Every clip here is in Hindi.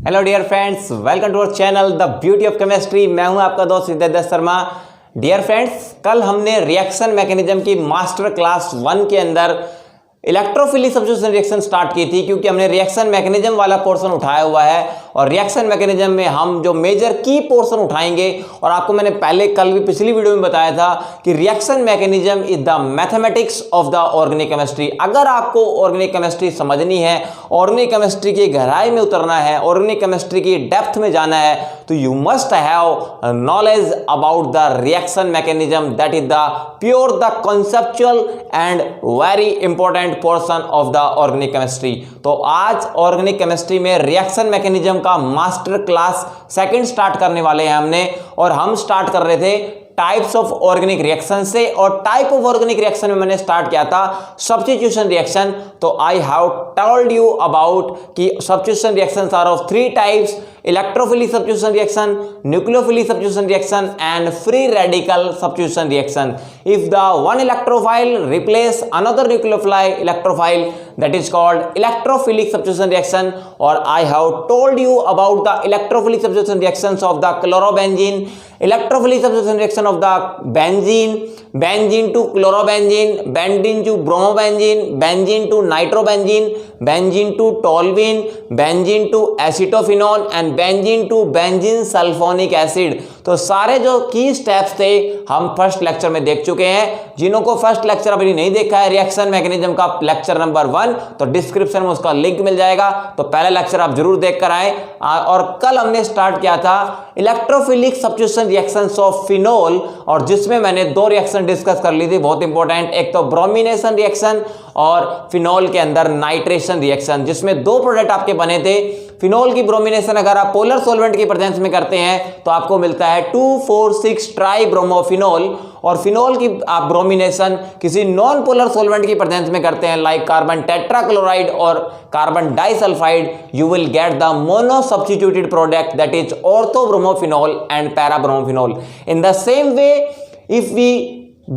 Hello dear friends, welcome to our channel the beauty of chemistry. मैं हूं आपका दोस्त सिद्धार्थ शर्मा। डियर फ्रेंड्स, कल हमने रिएक्शन मैकेनिज्म की मास्टर क्लास 1 के अंदर इलेक्ट्रोफिलिक सब्स्टिट्यूशन रिएक्शन स्टार्ट की थी, क्योंकि हमने रिएक्शन मैकेनिज्म वाला पोर्शन उठाया हुआ है और रिएक्शन मैकेनिज्म में हम जो मेजर की पोर्शन उठाएंगे। और आपको मैंने पहले कल भी पिछली वीडियो में बताया था कि reaction mechanism is the mathematics of the organic chemistry. अगर आपको ऑर्गेनिक केमिस्ट्री समझनी है, ऑर्गेनिक केमिस्ट्री की गहराई में उतरना है, ऑर्गेनिक केमिस्ट्री की डेप्थ में जाना है, तो you must have knowledge about the reaction mechanism, that is the pure the conceptual and very important portion of the organic chemistry. तो आज ऑर्गेनिक केमिस्ट्री में रिएक्शन मैकेनिज्म का मास्टर क्लास 2 स्टार्ट करने वाले हैं हमने। और हम स्टार्ट कर रहे थे टाइप्स ऑफ ऑर्गेनिक रिएक्शन से, और टाइप ऑफ ऑर्गेनिक रिएक्शन में मैंने स्टार्ट किया था सब्स्टिट्यूशन रिएक्शन। तो I have told you about कि substitution reactions are of 3 types: electrophilic substitution reaction, nucleophilic substitution reaction and free radical substitution reaction. If the one electrophile replace another nucleophile electrophile, that is called electrophilic substitution reaction. Or I have told you about the electrophilic substitution reactions of the chlorobenzene, electrophilic substitution reaction of the benzene to chlorobenzene, benzene to bromobenzene, benzene to nitrobenzene, benzene to toluene, benzene to acetophenone and benzene to benzene sulfonic acid। तो सारे जो की स्टेप्स थे हम फर्स्ट लेक्चर में देख चुके हैं। जिन्हों को फर्स्ट लेक्चर अभी नहीं देखा है रिएक्शन मैकेनिज्म का लेक्चर नंबर 1, तो डिस्क्रिप्शन में उसका लिंक मिल जाएगा, तो पहला लेक्चर आप जरूर देख कर आए। और कल हमने स्टार्ट किया था electrophilic substitution reactions of phenol, और जिसमें मैंने 2 रिएक्शन डिस्कस कर ली थी बहुत इंपॉर्टेंट। एक तो ब्रोमिनेशन रिएक्शन और फिनोल के अंदर नाइट्रेशन रिएक्शन, जिसमें 2 प्रोडक्ट आपके बने थे। फिनोल की ब्रोमिनेशन अगर आप पोलर सॉल्वेंट की प्रेजेंस में करते हैं तो आपको मिलता है 2,4,6 ट्राई ब्रोमोफिनोल, और फिनोल की आप ब्रोमिनेशन किसी नॉन पोलर सॉल्वेंट की प्रेजेंस में करते हैं लाइक कार्बन टेट्राक्लोराइड और carbon disulphide, you will get the mono substituted product, that is ortho bromophenol and para bromophenol. In the same way, if we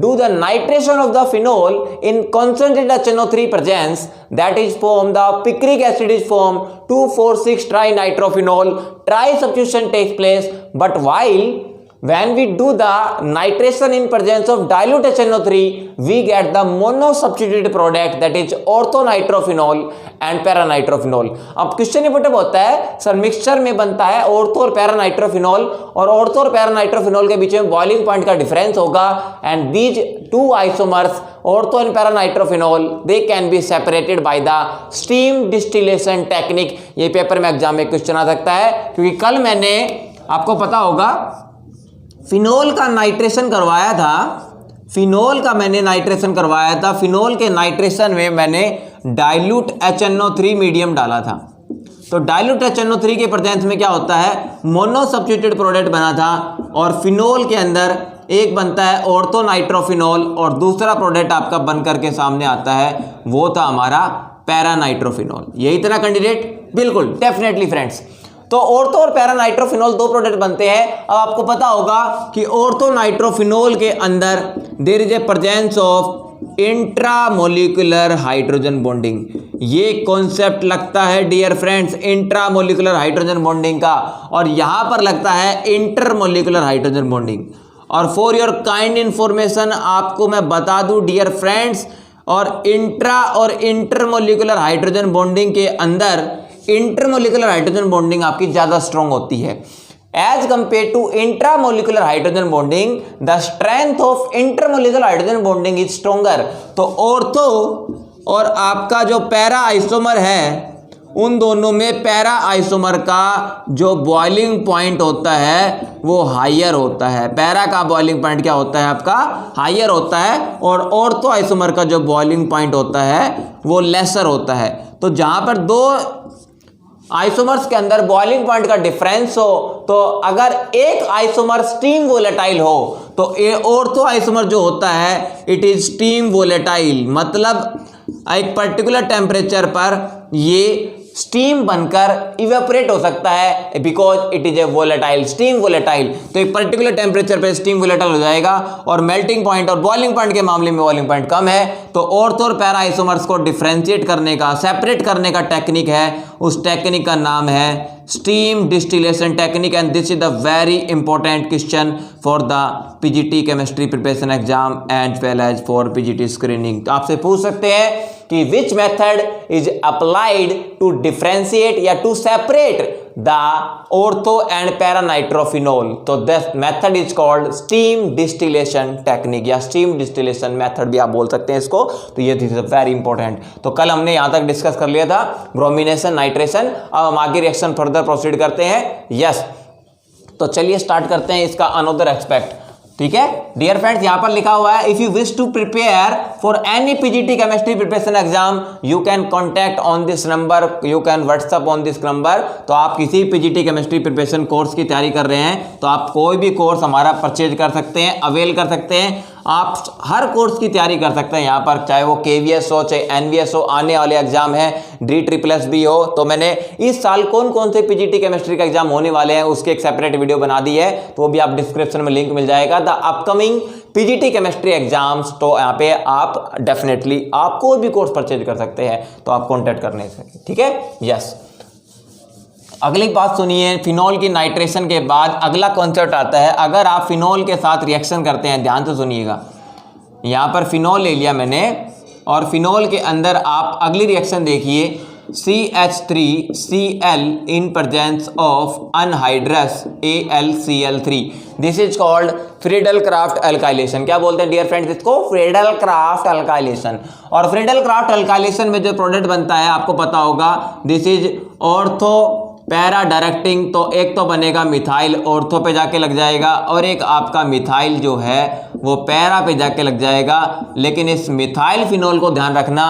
do the nitration of the phenol in concentrated HNO3 presence, that is formed the picric acid is formed 2,4,6 trinitrophenol. Tri substitution takes place, but while when we do the nitration in presence of dilute HNO3, we get the mono substituted product, that is orthonitrophenol and paranitrophenol। अब क्वेश्चन ये पुटअप होता है, सर मिक्सचर में बनता है ऑर्थो और पैरानाइट्रोफिनोल, और ऑर्थो और पैरानाइट्रोफिनोल के बीच में बॉइलिंग पॉइंट का डिफरेंस होगा, and these 2 isomers ortho and para nitrophenol they can be separated by the steam distillation technique. ये पेपर में एग्जाम में क्वेश्चन आ सकता है, क्योंकि कल मैंने आपको पता होगा फिनोल का नाइट्रेशन करवाया था। फिनोल का मैंने नाइट्रेशन करवाया था। फिनोल के नाइट्रेशन में मैंने डाइल्यूट HNO3 मीडियम डाला था। तो डाइल्यूट HNO3 के प्रेजेंस में क्या होता है, मोनो सब्स्टिट्यूटेड प्रोडक्ट बना था, और फिनोल के अंदर एक बनता है ऑर्थोनाइट्रोफिनोल और दूसरा प्रोडक्ट आपका बन करके सामने आता है, वो था हमारा पैरानाइट्रोफिनोल। यही तरह कैंडिडेट, बिल्कुल डेफिनेटली फ्रेंड्स। तो ऑर्थो और पैरानाइट्रोफिनोल 2 प्रोडक्ट बनते हैं। अब आपको पता होगा कि ऑर्थोनाइट्रोफिनोल के अंदर there is a presence of intramolecular hydrogen bonding. ये कॉन्सेप्ट लगता है dear friends intramolecular hydrogen bonding का, और यहां पर लगता है इंटरमोलिकुलर हाइड्रोजन बॉन्डिंग। और फॉर योर काइंड इंफॉर्मेशन आपको मैं बता दूं डियर फ्रेंड्स, और इंट्रा और इंटरमोलिकुलर हाइड्रोजन बॉन्डिंग के अंदर इंटरमोलिकुलर हाइड्रोजन बॉन्डिंग आपकी ज्यादा स्ट्रॉन्ग होती है as compared to intramolecular hydrogen bonding. The strength of intermolecular hydrogen bonding is stronger. तो ऑर्थो और आपका जो पैरा आइसोमर है, उन दोनों में पैरा आइसोमर का जो बॉइलिंग पॉइंट होता है वो हायर होता है। पैरा का बॉइलिंग पॉइंट क्या होता है आपका, हायर होता है, और ऑर्थो आइसोमर का जो बॉइलिंग पॉइंट होता है वो लेसर होता है। तो जहां पर 2 आइसोमर्स के अंदर बॉइलिंग पॉइंट का डिफरेंस हो, तो अगर एक आइसोमर स्टीम वोलेटाइल हो तो ऑर्थो आइसोमर जो होता है इट इज स्टीम वोलेटाइल, मतलब एक पर्टिकुलर टेम्परेचर पर ये स्टीम बनकर इवेपोरेट हो सकता है because it is a volatile, steam volatile. तो एक पर्टिकुलर टेम्परेचर पे स्टीम वोलेटाइल हो जाएगा और मेल्टिंग पॉइंट और बॉइलिंग पॉइंट के मामले में बॉइलिंग पॉइंट कम है। तो ऑर्थो और पैरा आइसोमर्स को डिफरेंशिएट करने का, सेपरेट करने का टेक्निक है, उस टेक्निक का नाम है steam distillation technique. And this is the very important question for the PGT chemistry preparation exam and well as for PGT screening. तो आपसे पूछ सकते हैं कि which method is applied to differentiate या to separate the ortho and para nitrophenol. तो this method is called steam distillation technique या स्टीम डिस्टिलेशन मेथड भी आप बोल सकते हैं इसको। तो ये दिस इज वेरी इंपॉर्टेंट। तो कल हमने यहां तक डिस्कस कर लिया था ब्रोमिनेशन, नाइट्रेशन। अब हम आगे रिएक्शन फर्दर प्रोसीड करते हैं। यस, तो चलिए स्टार्ट करते हैं इसका अनदर एक्सपेक्ट। ठीक है डियर फ्रेंड्स, यहां पर लिखा हुआ है if you wish to prepare for any PGT chemistry preparation exam you can contact on this number, you can WhatsApp on this number. तो आप किसी पीजीटी केमिस्ट्री प्रिपरेशन कोर्स की तैयारी कर रहे हैं तो आप कोई भी कोर्स हमारा परचेज कर सकते हैं, अवेल कर सकते हैं। आप हर कोर्स की तैयारी कर सकते हैं यहाँ पर, चाहे वो केवीएस हो, चाहे एनवीएस हो, आने वाले एग्जाम है DSSS हो। तो मैंने इस साल कौन कौन से पीजीटी केमिस्ट्री का एग्जाम होने वाले हैं उसकी एक सेपरेट वीडियो बना दी है, तो वो भी आप डिस्क्रिप्शन में लिंक मिल जाएगा। The upcoming PGT chemistry exams. तो यहाँ पे आप डेफिनेटली आप कोई भी कोर्स परचेज कर सकते हैं, तो आप कॉन्टैक्ट करने से। ठीक है यस, अगली बात सुनिए, फिनॉल की नाइट्रेशन के बाद अगला कॉन्सेप्ट आता है। अगर आप फिनॉल के साथ रिएक्शन करते हैं, ध्यान से सुनिएगा, यहाँ पर फिनॉल ले लिया मैंने और फिनॉल के अंदर आप अगली रिएक्शन देखिए, CH3Cl in presence of anhydrous AlCl3। This is called Friedel-Crafts alkylation. क्या बोलते हैं डियर फ्रेंड्स इसको? Friedel-Crafts alkylation. और फ्रीडल-क्राफ्ट अल्काइलेशन में जो प्रोडक्ट बनता है आपको पता होगा, this is ortho para directing. तो एक तो बनेगा मिथाइल, ऑर्थो पे जाके लग जाएगा, और एक आपका मिथाइल जो है वो पैरा पे जाके लग जाएगा। लेकिन इस मिथाइल फिनोल को ध्यान रखना,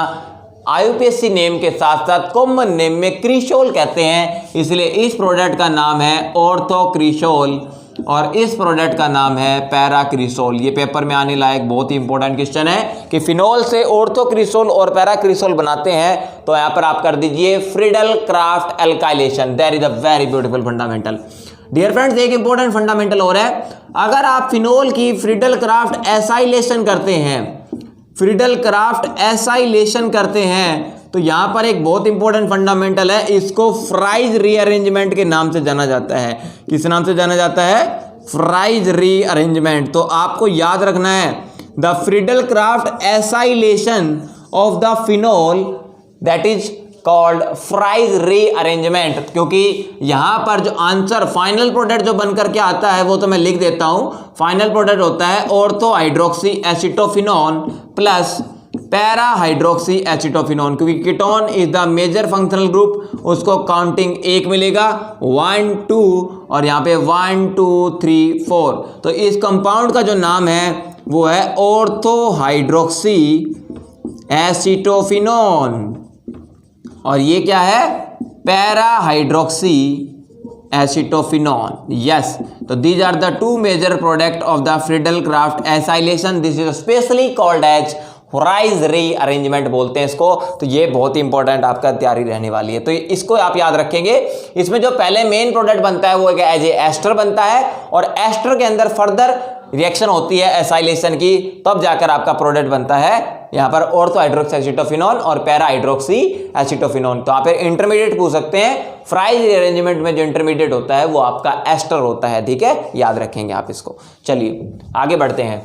आईयूपीएससी नेम के साथ साथ कॉमन नेम में क्रिसोल कहते हैं, इसलिए इस प्रोडक्ट का नाम है ऑर्थो क्रिसोल और इस प्रोडक्ट का नाम है पैरा क्रिसोल। ये पेपर में आने लायक बहुत ही इंपॉर्टेंट क्वेश्चन है कि फिनोल से ऑर्थो क्रिसोल और पैरा क्रिसोल बनाते हैं। तो यहां पर आप कर दीजिए Friedel Craft alkylation. That is a very beautiful fundamental. Dear friends, एक इंपॉर्टेंट फंडामेंटल और है, अगर आप फिनोल की फ्रीडल-क्राफ्ट एसाइलेशन करते हैं, फ्रीडल-क्राफ्ट एसाइलेशन करते हैं, तो यहां पर एक बहुत इंपॉर्टेंट फंडामेंटल है, इसको फ्राइज रीअरेंजमेंट के नाम से जाना जाता है। किस नाम से जाना जाता है? Fries rearrangement. तो आपको याद रखना है the Friedel Craft acylation of the phenol that is called fries rearrangement, क्योंकि यहां पर जो आंसर फाइनल प्रोडक्ट जो बनकर के आता है वो तो मैं लिख देता हूं। फाइनल प्रोडक्ट होता है ortho hydroxy acetophenone plus para hydroxy acetophenone, क्योंकि ketone is the major functional group, उसको काउंटिंग 1 मिलेगा, 1 2 और यहाँ पे 1 2 3 4। तो इस कंपाउंड का जो नाम है वो है ऑर्थो हाइड्रोक्सी एसिटोफिनोन और ये क्या है? Para hydroxy acetophenone. यस, तो these are the two major product of the Friedel Craft acylation. This is specially called as Fries rearrangement बोलते हैं इसको। तो ये बहुत ही इंपॉर्टेंट आपका तैयारी रहने वाली है, तो इसको आप याद रखेंगे। इसमें जो पहले मेन प्रोडक्ट बनता है वो एज ए एस्टर बनता है और एस्टर के अंदर फर्दर रिएक्शन होती है एसाइलेशन की, तब जाकर आपका प्रोडक्ट बनता है यहाँ पर ऑर्थो हाइड्रोक्सी एसिटोफिनोन और पैरा हाइड्रोक्सी एसिटोफिनोन। तो आप इंटरमीडिएट पूछ सकते हैं, फ्राइज रीअरेंजमेंट में जो इंटरमीडिएट होता है वो आपका एस्टर होता है। ठीक है, याद रखेंगे आप इसको। चलिए आगे बढ़ते हैं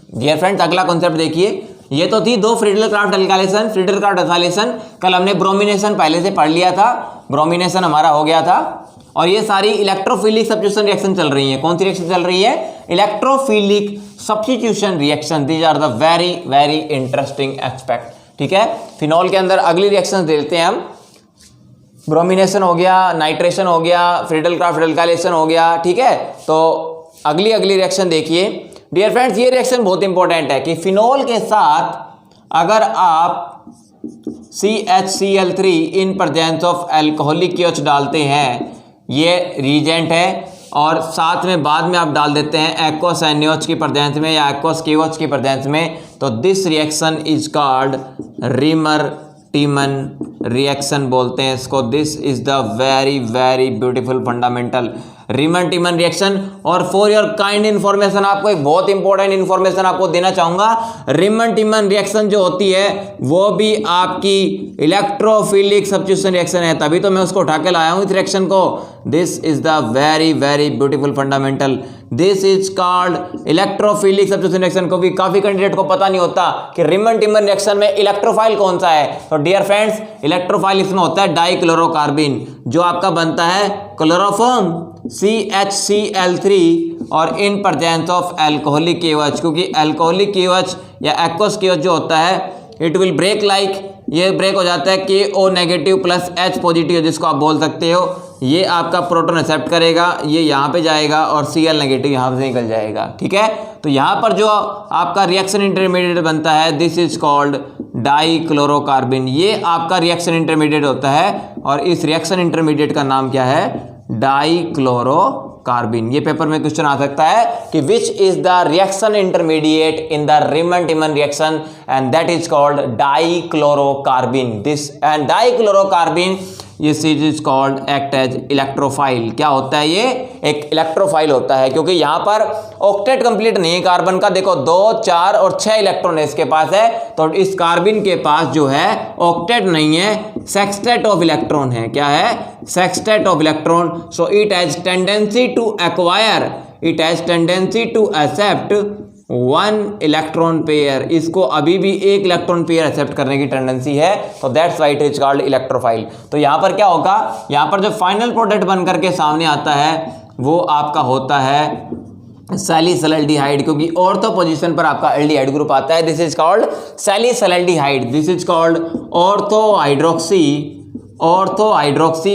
डियर फ्रेंड्स, अगला कॉन्सेप्ट देखिए। ये तो थी दो फ्रीडल-क्राफ्ट अल्काइलेशन, फ्रीडल-क्राफ्ट एसाइलेशन। कल हमने ब्रोमिनेशन पहले से पढ़ लिया था, ब्रोमिनेशन हमारा हो गया था। और ये सारी इलेक्ट्रोफिलिक सब्स्टिट्यूशन रिएक्शन चल रही है। कौन सी रिएक्शन चल रही है? Electrophilic substitution reaction. These are the very very interesting aspect. ठीक है, फिनॉल के अंदर अगली रिएक्शन देते हैं हम। ब्रोमिनेशन हो गया, नाइट्रेशन हो गया, फ्रीडल-क्राफ्ट अल्काइलेशन हो गया। ठीक है, तो अगली रिएक्शन देखिए डियर फ्रेंड्स। ये रिएक्शन बहुत इंपॉर्टेंट है कि फिनॉल के साथ अगर आप CHCl3 in presence of alcoholic KOH डालते हैं, ये रीजेंट है, और साथ में बाद में आप डाल देते हैं एक्वस NaOH की प्रेजेंस में या एक्वस KOH की प्रेजेंस में, तो this reaction is called Reimer reaction बोलते हैं इसको। This is the very very beautiful fundamental Reimer Tiemann reaction. और फॉर योर काइंड इन्फॉर्मेशन, आपको एक बहुत इंपॉर्टेंट इन्फॉर्मेशन आपको देना चाहूंगा। रीमन टीमन रिएक्शन जो होती है वो भी आपकी इलेक्ट्रोफिलिक सब्स्टिट्यूशन रिएक्शन है, तभी तो मैं उसको उठा के लाया हूं इस रिएक्शन को। This is the very very beautiful fundamental, this is called electrophilic substitution reaction. को भी काफी कैंडिडेट को पता नहीं होता कि रीमन टीमन रिएक्शन में इलेक्ट्रोफाइल कौन सा है। तो डियर फ्रेंड्स, इलेक्ट्रोफाइल इसमें होता है डाइक्लोरोकार्बिन, जो आपका बनता है क्लोरोफॉर्म CHCl3 और in presence of alcoholic KOH, क्योंकि एल्कोहलिक KOH या एक्वस KOH जो होता है इट विल ब्रेक लाइक, ये ब्रेक हो जाता है KO negative plus H positive, जिसको आप बोल सकते हो। ये आपका प्रोटॉन एक्सेप्ट करेगा, ये यहाँ पे जाएगा और Cl नेगेटिव यहाँ से निकल जाएगा, ठीक है। तो यहाँ पर जो आपका रिएक्शन इंटरमीडिएट बनता है दिस इज कॉल्ड डाइक्लोरोकार्बिन, ये आपका रिएक्शन इंटरमीडिएट होता है। और इस रिएक्शन इंटरमीडिएट का नाम क्या है? डाइक्लोरोकार्बिन। ये पेपर में क्वेश्चन आ सकता है कि which is the reaction intermediate in the Reimer Tiemann reaction, and that is called dichlorocarbene. This and dichlorocarbene this is called act as electrophile. क्या होता है? ये एक इलेक्ट्रोफाइल होता है, क्योंकि यहां पर ऑक्टेट कंप्लीट नहीं है कार्बन का। देखो 2, 4 और 6 इलेक्ट्रॉन इसके पास है, तो इस कार्बन के पास जो है ऑक्टेट नहीं है, सेक्सटेट ऑफ इलेक्ट्रॉन है। क्या है? Sextet of electron. So it has tendency to acquire, it has tendency to accept 1 electron pair. इसको अभी भी 1 इलेक्ट्रॉन पेयर एक्सेप्ट करने की टेंडेंसी है, तो that's why it is called electrophile. तो यहां पर क्या होगा? यहां पर जो फाइनल प्रोडक्ट बन करके सामने आता है वो आपका होता है सैलिसल्डिहाइड, क्योंकि ऑर्थो पोजीशन पर आपका एल्डिहाइड ग्रुप आता है। This is called salicylaldehyde, this is called ortho hydroxy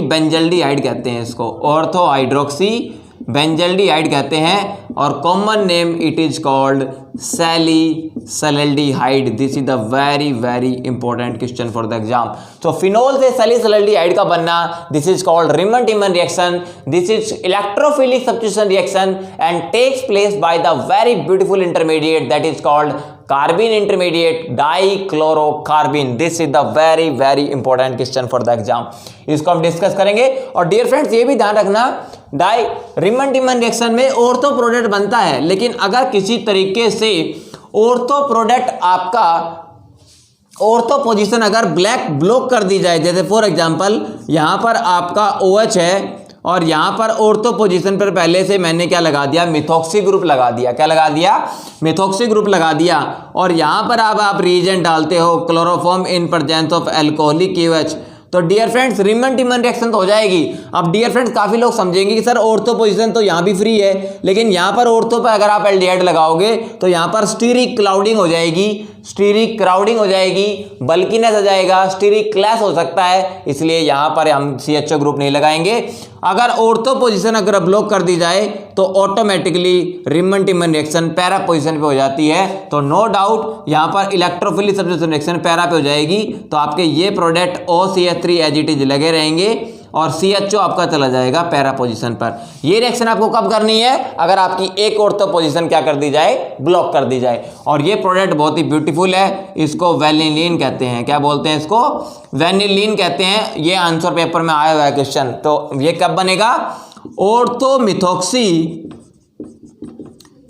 benzaldehyde कहते हैं इसको, ऑर्थोहाइड्रोक्सी बेंजल्डिहाइड कहते हैं। और common name it is called salicylaldehyde. This is the very very important question for the exam. तो फिनोल से सैलिसल्डिहाइड का बनना this is called Reimer Tiemann reaction, this is electrophilic substitution reaction and takes place by the very beautiful intermediate that is called carbene intermediate dichlorocarbene. This is the very very important question for the exam, इसको हम डिस्कस करेंगे। और डियर फ्रेंड्स, ये भी ध्यान रखना रीमन टीमन रिएक्शन में ऑर्थो प्रोडक्ट बनता है, लेकिन अगर किसी तरीके से ऑर्थो प्रोडक्ट आपका ऑर्थो पोजीशन अगर ब्लॉक कर दी जाए, जैसे फॉर एग्जांपल यहां पर आपका OH है और यहां पर ऑर्थो पोजीशन पर पहले से मैंने क्या लगा दिया? मिथॉक्सी ग्रुप लगा दिया। क्या लगा दिया? मिथॉक्सी ग्रुप लगा दिया। और यहां पर अब आप रिएजेंट डालते हो chloroform in presence of alcoholic KOH, तो डियर फ्रेंड्स रीमन टीमन रिएक्शन तो हो जाएगी। अब डियर फ्रेंड्स काफी लोग समझेंगे कि सर ऑर्थो पोजीशन तो यहाँ भी फ्री है, लेकिन यहाँ पर ऑर्थो पर अगर आप एल्डिहाइड लगाओगे तो यहाँ पर स्टीरिक क्लाउडिंग हो जाएगी, स्टीरिक क्राउडिंग हो जाएगी, बल्कीनेस हो जाएगा, स्टीरिक क्लैश हो सकता है, इसलिए यहाँ पर हम CHO ग्रुप नहीं लगाएंगे। अगर ऑर्थो पोजीशन अगर ब्लॉक कर दी जाए तो automatically रीमन Tiemann reaction para position पे हो जाती है। तो नो डाउट यहाँ पर इलेक्ट्रोफिलिक सब्स्टिट्यूशन रिएक्शन पैरा पे हो जाएगी, तो आपके ये product OCH3 as it is लगे रहेंगे और CHO आपका चला जाएगा पैरा पोजीशन पर। ये रिएक्शन आपको कब करनी है? अगर आपकी एक ऑर्थो पोजीशन क्या कर दी जाए? ब्लॉक कर दी जाए। और ये प्रोडक्ट बहुत ही ब्यूटीफुल है, इसको वेनिलीन कहते हैं। क्या बोलते हैं इसको? वेनिलीन कहते हैं। ये आंसर पेपर में आया हुआ है क्वेश्चन। तो ये कब बनेगा? ऑर्थो मिथॉक्सी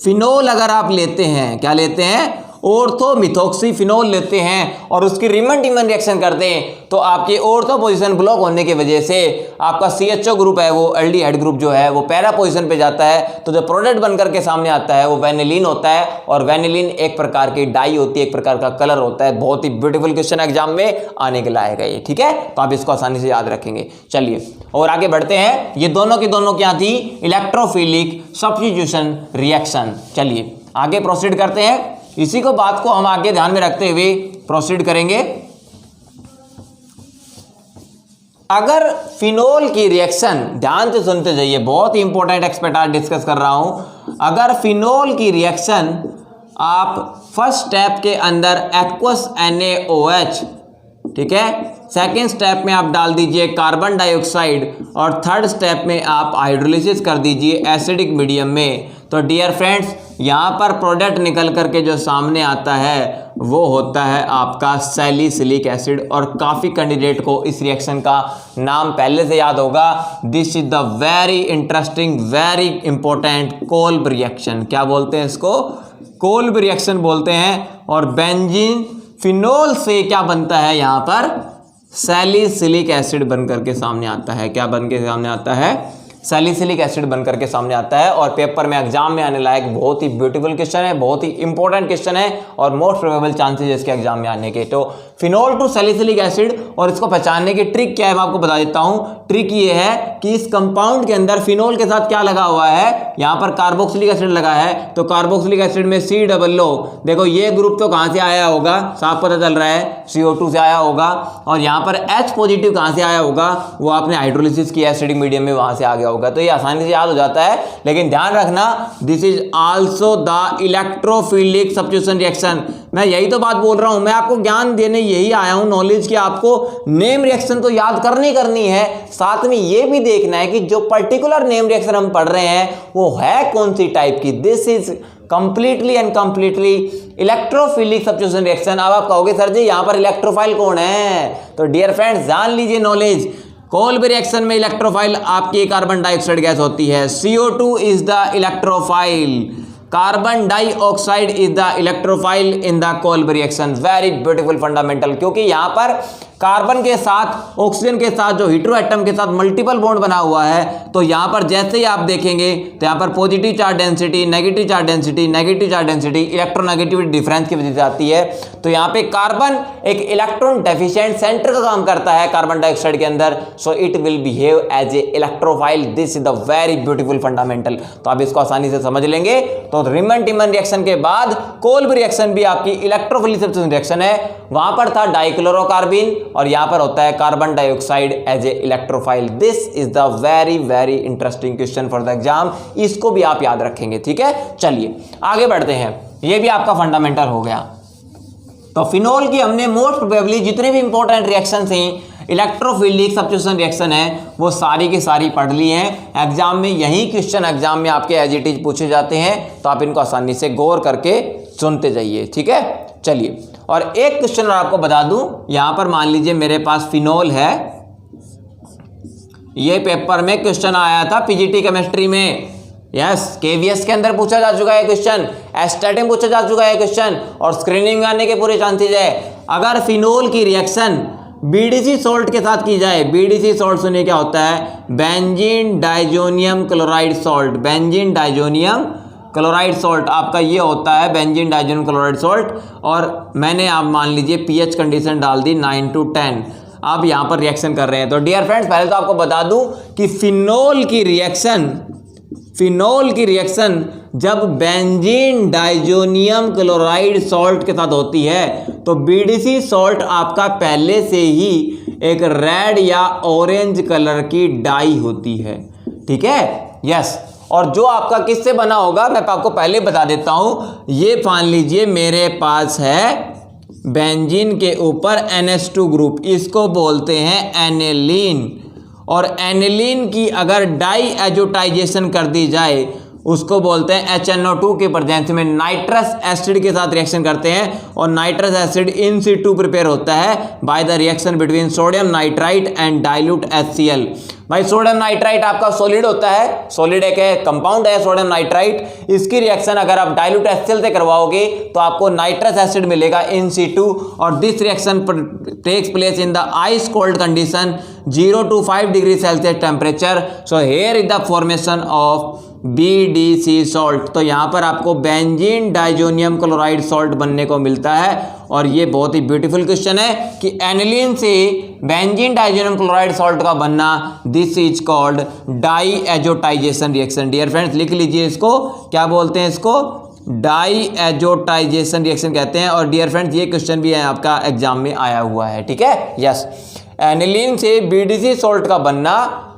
फिनोल अगर आप लेते हैं, क्या लेते हैं? ऑर्थो मिथॉक्सी फिनोल लेते हैं और उसकी रीमन टीमन रिएक्शन करते हैं, तो आपकी ऑर्थो पोजीशन ब्लॉक होने की वजह से आपका CHO ग्रुप है वो एल्डिहाइड ग्रुप जो है वो पैरा पोजीशन पे जाता है। तो जो प्रोडक्ट बनकर के सामने आता है वो वेनिलीन होता है, और वेनिलीन एक प्रकार की डाई होती है, एक प्रकार का कलर होता है। बहुत ही ब्यूटीफुल क्वेश्चन एग्जाम में आने के लायक है ये, ठीक है। तो आप इसको आसानी से याद रखेंगे। चलिए और आगे बढ़ते हैं। ये दोनों की दोनों क्या थी? Electrophilic substitution reaction. चलिए आगे प्रोसीड करते हैं। इसी को बात को हम आगे ध्यान में रखते हुए प्रोसीड करेंगे। अगर फिनोल की रिएक्शन, ध्यान से सुनते जाइए, बहुत ही इंपॉर्टेंट एक्सपर्ट आज डिस्कस कर रहा हूं। अगर फिनोल की रिएक्शन आप फर्स्ट स्टेप के अंदर एक्वस NaOH, ठीक है, सेकेंड स्टेप में आप डाल दीजिए कार्बन डाइऑक्साइड और थर्ड स्टेप में आप हाइड्रोलिसिस कर दीजिए एसिडिक मीडियम में, तो डियर फ्रेंड्स यहाँ पर प्रोडक्ट निकल करके जो सामने आता है वो होता है आपका सैलिसिलिक एसिड। और काफ़ी कैंडिडेट को इस रिएक्शन का नाम पहले से याद होगा। This is the very interesting, very important Kolb reaction. क्या बोलते हैं इसको? कोल्ब रिएक्शन बोलते हैं। और बेंजीन फिनोल से क्या बनता है? यहाँ पर सैलिसिलिक एसिड बन करके सामने आता है। क्या बन के सामने आता है? सैलिसिलिक एसिड बन करके सामने आता है। और पेपर में एग्जाम में आने लायक बहुत ही ब्यूटीफुल क्वेश्चन है, बहुत ही इंपॉर्टेंट क्वेश्चन है और मोस्ट प्रोबेबल चांसेस है इसके एग्जाम में आने के। तो फिनोल टू सैलिसिलिक एसिड, और इसको पहचानने की ट्रिक क्या है मैं आपको बता देता हूं। ट्रिक ये है कि इस कंपाउंड के अंदर फिनोल के साथ क्या लगा हुआ है? यहां पर कार्बोक्सिलिक एसिड लगा है। तो कार्बोक्सिलिक एसिड में COO, देखो ये ग्रुप तो कहां से आया होगा? साफ पता चल रहा है CO2 से आया होगा। और यहां पर H पॉजिटिव कहां से आया होगा? वो आपने हाइड्रोलिसिस की एसिडिक मीडियम में वहां से आ गया होगा। तो ये आसानी से याद हो जाता है। लेकिन ध्यान रखना, this is also the electrophilic substitution reaction. मैं यही तो बात बोल रहा हूं, मैं आपको ज्ञान देने यही आया हूं, नॉलेज की। आपको नेम रिएक्शन तो याद करनी है, साथ में ये भी देखना है कि जो पर्टिकुलर नेम रिएक्शन हम पढ़ रहे हैं वो है कौन सी टाइप की। This is completely and completely electrophilic substitution reaction. अब आप कहोगे सर जी यहाँ पर इलेक्ट्रोफाइल कौन है? तो डियर फ्रेंड्स जान लीजिए नॉलेज। कोल्ब रिएक्शन में इलेक्ट्रोफाइल आपकी कार्बन डाइऑक्साइड गैस होती है। CO2 is the electrophile, carbon dioxide is the electrophile in the Kolb reaction. Very beautiful fundamental, क्योंकि यहां पर कार्बन के साथ ऑक्सीजन के साथ जो हीटेरो एटम के साथ मल्टीपल बॉन्ड बना हुआ है, तो यहां पर जैसे ही आप देखेंगे तो यहां पर positive charge density, negative charge density, negative charge density electronegativity difference की वजह से आती है। तो यहां पे कार्बन एक इलेक्ट्रॉन डेफिशिएंट सेंटर का काम करता है कार्बन डाइऑक्साइड के अंदर। So it will behave as a electrophile. This is the very beautiful fundamental. तो आप इसको आसानी से समझ लेंगे। तो रिमन टिमन रिएक्शन के बाद कोल्ब रिएक्शन भी आपकी इलेक्ट्रोफिलिक सब्स्टिट्यूशन रिएक्शन है। वहां पर था डाइक्लोरोकार्बन और यहां पर होता है carbon dioxide as a electrophile. This is the very very interesting question for the exam. इसको भी आप याद रखेंगे, ठीक है। चलिए आगे बढ़ते हैं। ये भी आपका फंडामेंटल हो गया। तो फिनोल की हमने मोस्ट प्रोबेबली जितने भी इंपॉर्टेंट रिएक्शंस हैं, इलेक्ट्रोफिलिक सब्स्टिट्यूशन रिएक्शन है, वो सारी की सारी पढ़ ली हैं। एग्जाम में यही क्वेश्चन एग्जाम में आपके एज इट इज पूछे जाते हैं। तो आप इनको आसानी से गौर करके सुनते जाइए, ठीक है। चलिए, और एक क्वेश्चन और आपको बता दूं, यहां पर मान लीजिए मेरे पास फिनोल है। ये पेपर में क्वेश्चन आया था पीजीटी केमिस्ट्री में। यस, केवीएस के अंदर पूछा जा चुका है क्वेश्चन, एस्टेट में पूछा जा चुका है क्वेश्चन, और स्क्रीनिंग में आने के पूरे चांसेस है। अगर फिनोल की रिएक्शन बीडीसी सॉल्ट के साथ की जाए, बीडीसी सॉल्ट सुनिए क्या होता है? Benzene diazonium chloride salt. Benzene diazonium chloride salt आपका ये होता है, बेंजीन डाइजोनियम क्लोराइड सॉल्ट। और मैंने आप मान लीजिए पीएच कंडीशन डाल दी 9 to 10। आप यहां पर रिएक्शन कर रहे हैं। तो डियर फ्रेंड्स, पहले तो आपको बता दूं कि फिनोल की रिएक्शन जब बेंजीन डाइजोनियम क्लोराइड सॉल्ट के साथ होती है तो बीडीसी सॉल्ट आपका पहले से ही एक रेड या ऑरेंज कलर की डाई होती है, ठीक है। यस, और जो आपका किससे बना होगा मैं आपको पहले बता देता हूं। ये मान लीजिए मेरे पास है बेंजीन के ऊपर NH2 ग्रुप, इसको बोलते हैं एनिलीन। और एनिलीन की अगर डाई एजोटाइजेशन कर दी जाए उसको बोलते हैं HNO2 के प्रेजेंस में नाइट्रस एसिड के साथ रिएक्शन करते हैं। और nitrous acid in Situ prepare होता है by the reaction between sodium nitrite and dilute HCl। भाई सोडियम नाइट्राइट आपका सॉलिड होता है, सॉलिड एक कंपाउंड है सोडियम नाइट्राइट। इसकी रिएक्शन अगर आप डाइल्यूट HCl से करवाओगे तो आपको नाइट्रस एसिड मिलेगा इन सिटू। और this reaction takes place in the ice cold condition 0 to 5 degree Celsius temperature. So here is the formation of BDC salt. तो यहाँ पर आपको बेंजीन डाइजोनियम क्लोराइड सॉल्ट बनने को मिलता है। और ये बहुत ही ब्यूटीफुल क्वेश्चन है कि एनिलीन से बेंजीन डाइजोनियम क्लोराइड सॉल्ट का बनना, this is called diazotization reaction. Dear friends लिख लीजिए इसको, क्या बोलते हैं इसको? डाई एजोटाइजेशन रिएक्शन कहते हैं। और डियर फ्रेंड्स ये क्वेश्चन भी है आपका एग्जाम में आया हुआ है, ठीक है। यस, एनिलीन से BDC सॉल्ट का बनना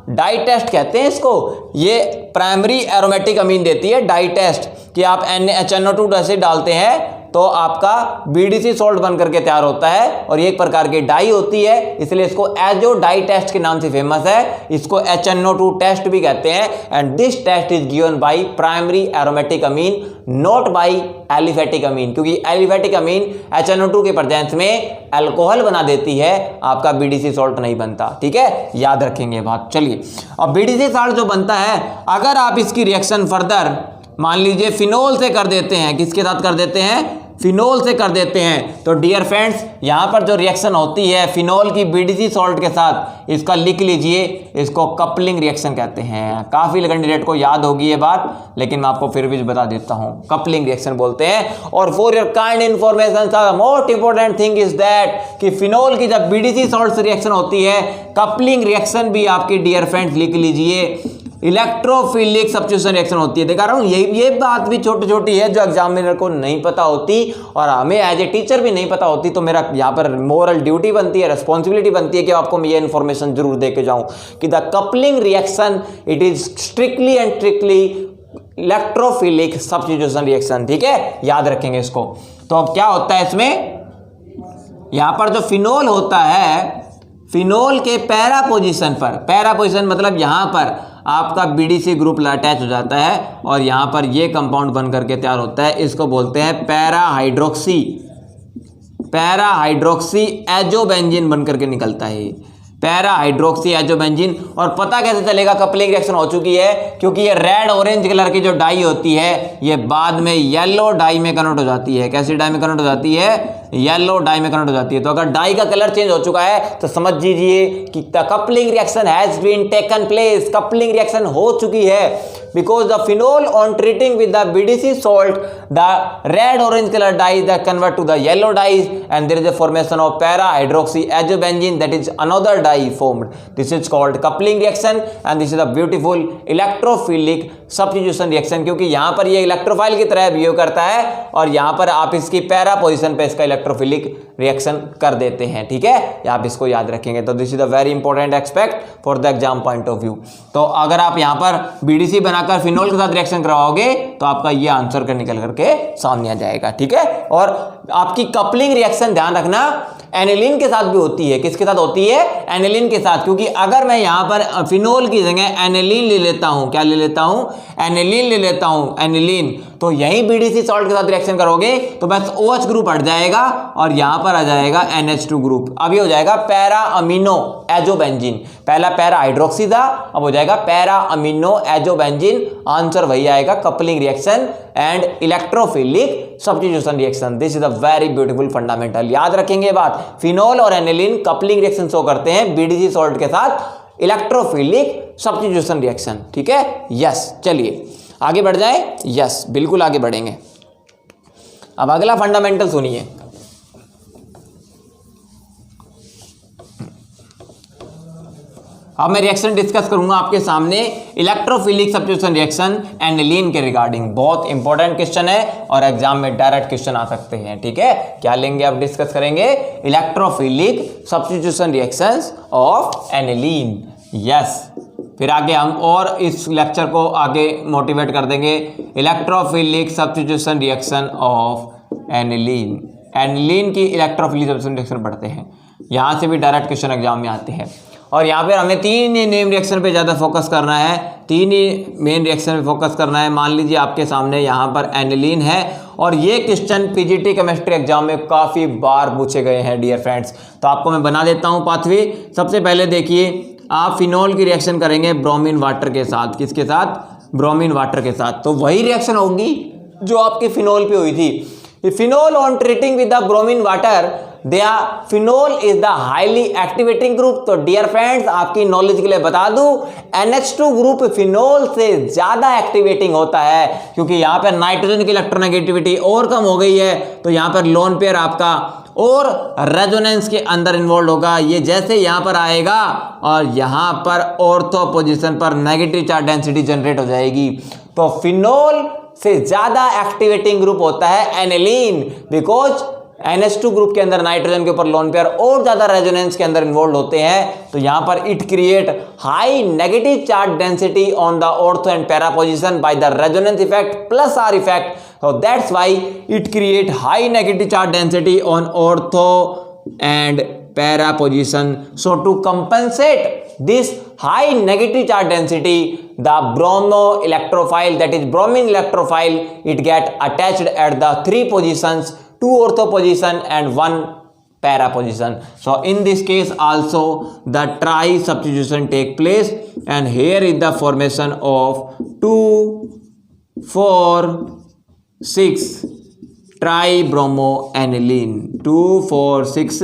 डाई टेस्ट कहते हैं इसको। ये प्राइमरी एरोमेटिक अमीन देती है डाई टेस्ट, कि आप HNO2 एसिड डालते हैं तो आपका बीडीसी सॉल्ट बन करके तैयार होता है और ये एक प्रकार की डाई होती है, इसलिए इसको एजो डाई टेस्ट के नाम से फेमस है। इसको HNO2 टेस्ट भी कहते हैं। And this test is given by primary aromatic amine, not by aliphatic amine, क्योंकि एलिफेटिक अमीन HNO2 के प्रेजेंस में अल्कोहल बना देती है, आपका बीडीसी सॉल्ट नहीं बनता। ठीक है, याद रखेंगे बात। चलिए, अब बीडीसी सॉल्ट जो बनता है, अगर आप इसकी रिएक्शन फर्दर मान लीजिए फिनोल से कर देते हैं, किसके साथ कर देते हैं? फिनोल से कर देते हैं, तो डियर फ्रेंड्स यहां पर जो रिएक्शन होती है फिनोल की बीडीसी सॉल्ट के साथ, इसका लिख लीजिए, इसको कपलिंग रिएक्शन कहते हैं। काफी कैंडिडेट को याद होगी ये बात, लेकिन मैं आपको फिर भी बता देता हूं, कपलिंग रिएक्शन बोलते हैं। और for your kind information, the most important thing is that कि फिनोल की जब बीडीसी सॉल्ट से रिएक्शन होती है, कपलिंग रिएक्शन भी आपकी डियर फ्रेंड्स लिख लीजिए, इलेक्ट्रोफिलिक सब्स्टिट्यूशन रिएक्शन होती है। दिखा रहा हूं, ये बात भी छोटी छोटी है जो एग्जामिनर को नहीं पता होती और हमें एज ए टीचर भी नहीं पता होती, तो मेरा यहाँ पर मोरल ड्यूटी बनती है, रेस्पॉन्सिबिलिटी बनती है कि आपको मैं ये इन्फॉर्मेशन जरूर दे के जाऊं कि the coupling reaction it is strictly and strictly electrophilic substitution reaction. ठीक है, याद रखेंगे इसको। तो अब क्या होता है इसमें, यहां पर जो फिनोल होता है, फिनोल के पैरा पोजीशन पर, पैरा पोजीशन मतलब यहां पर आपका बीडीसी ग्रुप अटैच हो जाता है और यहां पर ये कंपाउंड बन करके तैयार होता है, इसको बोलते हैं पैरा हाइड्रोक्सी एजोबेंजीन बन करके निकलता है, पैरा हाइड्रोक्सी एजोबेंजीन। और पता कैसे चलेगा कपलिंग रिएक्शन हो चुकी है? क्योंकि ये रेड ऑरेंज कलर की जो डाई होती है ये बाद में येलो डाई में कन्वर्ट हो जाती है। कैसी डाई में कन्वर्ट हो जाती है? येलो डाई में कन्वर्ट हो जाती है। तो अगर डाई का कलर चेंज हो चुका है तो समझ लीजिए कि the coupling reaction has been taken place, coupling reaction हो चुकी है। Because the phenol on treating with the BDC salt, the red orange colour dye that convert to the yellow dyes and there is a formation of para hydroxy azobenzene, that is another dye formed. This is called coupling reaction and this is a beautiful electrophilic substitution reaction, क्योंकि यहां पर ये इलेक्ट्रोफाइल की तरह बिहेव करता है और यहां पर आप इसकी पैरा पोजीशन पे इसका इलेक्ट्रोफिलिक रिएक्शन कर देते हैं। ठीक है, आप इसको याद रखेंगे। तो this is a very important aspect for the exam point of view. तो अगर आप यहां पर बीडीसी बनाकर फिनोल के साथ रिएक्शन करवाओगे तो आपका ये आंसर कर निकल करके सामने आ जाएगा। ठीक है, और आपकी कपलिंग रिएक्शन ध्यान रखना एनिलीन के साथ भी होती है। किसके साथ होती है? एनिलीन के साथ, क्योंकि अगर मैं यहां पर फिनोल की जगह एनिलीन ले लेता हूं, क्या ले लेता हूं? एनिलीन ले लेता हूं, एनिलीन, तो यही बीडीसी सॉल्ट के साथ रिएक्शन करोगे तो बस OH ग्रुप हट जाएगा और यहां पर आ जाएगा NH2 ग्रुप। अब ये हो जाएगा पैरा अमीनो एजोबेंजीन। पहला पैरा हाइड्रोक्सी था, अब हो जाएगा पैरा अमीनो एजोबेंजीन। आंसर वही आएगा, coupling reaction and electrophilic substitution reaction. This is a very beautiful fundamental, याद रखेंगे बात। फिनोल और एनिलीन कपलिंग रिएक्शन शो करते हैं बीडीसी सॉल्ट के साथ इलेक्ट्रोफिलिक सब्स्टिट्यूशन रिएक्शन। ठीक है, यस। चलिए आगे बढ़ जाए। यस, बिल्कुल आगे बढ़ेंगे। अब अगला फंडामेंटल सुनिए। अब मैं रिएक्शन डिस्कस करूंगा आपके सामने इलेक्ट्रोफिलिक सब्स्टिट्यूशन रिएक्शन एनिलीन के रिगार्डिंग। बहुत इंपॉर्टेंट क्वेश्चन है और एग्जाम में डायरेक्ट क्वेश्चन आ सकते हैं। ठीक है, क्या लेंगे अब डिस्कस करेंगे? Electrophilic substitution reactions of aniline. Yes, फिर आगे हम और इस लेक्चर को आगे मोटिवेट कर देंगे। Electrophilic substitution reaction of aniline, aniline की इलेक्ट्रोफिलिक सब्स्टिट्यूशन रिएक्शन पढ़ते हैं। यहां से भी डायरेक्ट क्वेश्चन एग्जाम में आते हैं और यहाँ पे हमें तीन ही नेम रिएक्शन पे ज़्यादा फोकस करना है, तीन ही मेन रिएक्शन पे फोकस करना है। मान लीजिए आपके सामने यहाँ पर एनिलीन है और ये क्वेश्चन पीजीटी केमिस्ट्री एग्जाम में काफ़ी बार पूछे गए हैं डियर फ्रेंड्स। तो आपको मैं बना देता हूँ पाथवे। सबसे पहले देखिए, आप फिनोल की रिएक्शन करेंगे ब्रोमीन वाटर के साथ। किसके साथ? ब्रोमीन वाटर के साथ। तो वही रिएक्शन होगी जो आपकी फिनोल पे हुई थी। Phenol on treating with the bromine water, phenol is the highly activating group. तो डियर फ्रेंड्स, आपकी नॉलेज के लिए बता दूं, NH2 ग्रुप फिनोल से ज्यादा एक्टिवेटिंग होता है, क्योंकि यहां पर नाइट्रोजन की इलेक्ट्रोनेगेटिविटी और कम हो गई है। तो यहां पर लोन पेयर आपका और रेजोनेंस के अंदर इन्वॉल्व होगा। ये जैसे यहां पर आएगा और यहां पर ऑर्थो पोजीशन पर नेगेटिव चार्ज डेंसिटी जनरेट हो जाएगी। तो फिनोल से ज्यादा एक्टिवेटिंग ग्रुप होता है एनिलीन, बिकॉज NH2 ग्रुप के अंदर नाइट्रोजन के ऊपर लोन पेयर और ज्यादा रेजोनेंस के अंदर इन्वॉल्व होते हैं। तो यहां पर it create high negative charge density on the ortho and para position by the resonance effect plus are effect. So that's why it create high negative charge density on ortho and para position. So to compensate this high negative charge density, the bromo electrophile, that is bromine electrophile, it get attached at the 3 positions, 2 ortho position and 1 para position. So in this case also the tri substitution take place, and here is the formation of 2, 4, 6 tribromoaniline. 2, 4, 6